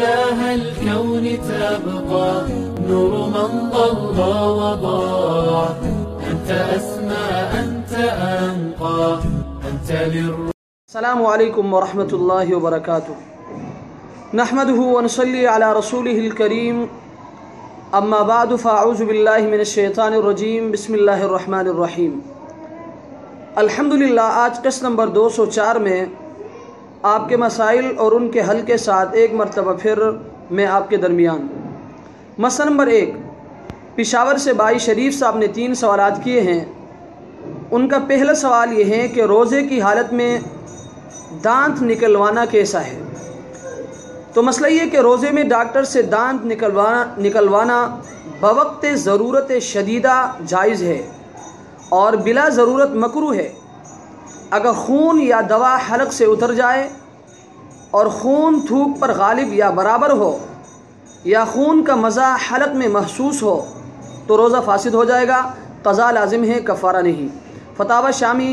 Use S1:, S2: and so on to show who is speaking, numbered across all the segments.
S1: إله الكون تبقى نور من ضل وضاع. أنت أسمى أنت أنقى أنت
S2: السلام علیکم ورحمۃ اللہ وبرکاتہ. نحمده ونصلي على رسوله الكريم. اما بعد فاعوذ باللہ من الشیطان الرجیم. بسم اللہ الرحمن الرحیم. الحمدللہ آج قسط نمبر 204 میں آپ کے مسائل اور ان کے حل کے ساتھ ایک مرتبہ پھر میں آپ کے درمیان. مسئلہ نمبر 1. پشاور سے بھائی شریف صاحب نے 3 سوالات کیے ہیں. ان کا پہلا سوال یہ ہے کہ روزے کی حالت میں دانت نکلوانا کیسا ہے؟ تو مسئلہ یہ کہ روزے میں ڈاکٹر سے دانت نکلوانا بوقت ضرورت شدیدہ جائز ہے اور بلا ضرورت مکروہ ہے. اگر خون یا دوا حلق سے اتر جائے اور خون تھوک پر غالب یا برابر ہو یا خون کا مزہ حلق میں محسوس ہو تو روزہ فاسد ہو جائے گا. قضا لازم ہے، کفارہ نہیں. فتاوی شامی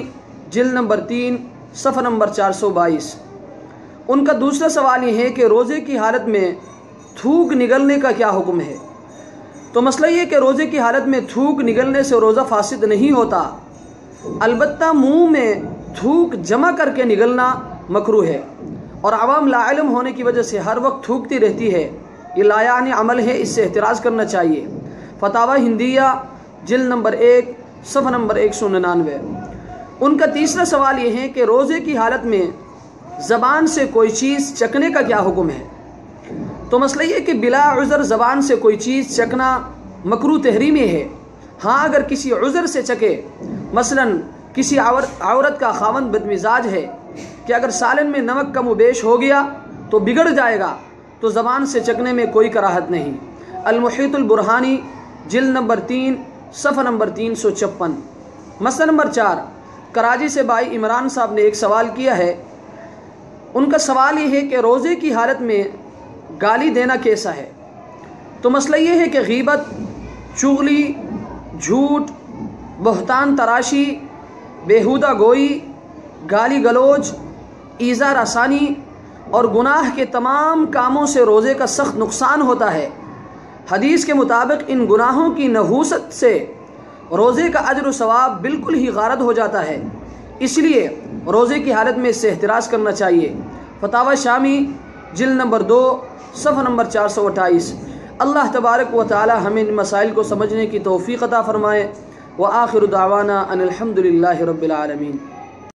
S2: جلد نمبر 3 صفحہ نمبر 422. ان کا دوسرا سوال یہ ہے کہ روزے کی حالت میں تھوک نگلنے کا کیا حکم ہے؟ تو مسئلہ یہ کہ روزے کی حالت میں تھوک نگلنے سے روزہ فاسد نہیں ہوتا، البتہ منہ میں تھوک جمع کر کے نگلنا مکروہ ہے اور عوام لا علم ہونے کی وجہ سے ہر وقت تھوکتی رہتی ہے. یہ لا یعنی عمل ہے، اس سے احتراز کرنا چاہیے. فتاوی ہندیہ جلد نمبر 1 صفحہ نمبر 199. ان کا تیسرا سوال یہ ہے کہ روزے کی حالت میں زبان سے کوئی چیز چکھنے کا کیا حکم ہے؟ تو مسئلہ یہ کہ بلا عذر زبان سے کوئی چیز چکھنا مکروہ تحریمی ہے. ہاں اگر کسی عذر سے چکھے، مثلا کسی عورت کا خاوند بدمزاج ہے کہ اگر سالن میں نمک کم و بیش ہو گیا تو بگڑ جائے گا، تو زبان سے چکھنے میں کوئی کراہت نہیں. المحیط البرہانی جلد نمبر 3 صفحہ نمبر 356. مسئلہ نمبر 4. کراچی سے بھائی عمران صاحب نے ایک سوال کیا ہے. ان کا سوال یہ ہے کہ روزے کی حالت میں گالی دینا کیسا ہے؟ تو مسئلہ یہ ہے کہ غیبت، چغلی، جھوٹ، بہتان تراشی، بیہودہ گوئی، گالی گلوچ، ایذا رسانی اور گناہ کے تمام کاموں سے روزے کا سخت نقصان ہوتا ہے. حدیث کے مطابق ان گناہوں کی نحوست سے روزے کا اجر و ثواب بالکل ہی غارت ہو جاتا ہے. اس لیے روزے کی حالت میں اس سے احتراز کرنا چاہیے. فتاوی شامی جلد نمبر 2 صفحہ نمبر 428. اللہ تبارک و تعالی ہمیں ان مسائل کو سمجھنے کی توفیق عطا فرمائے. وآخر دعوانا ان الحمد للہ رب العالمین.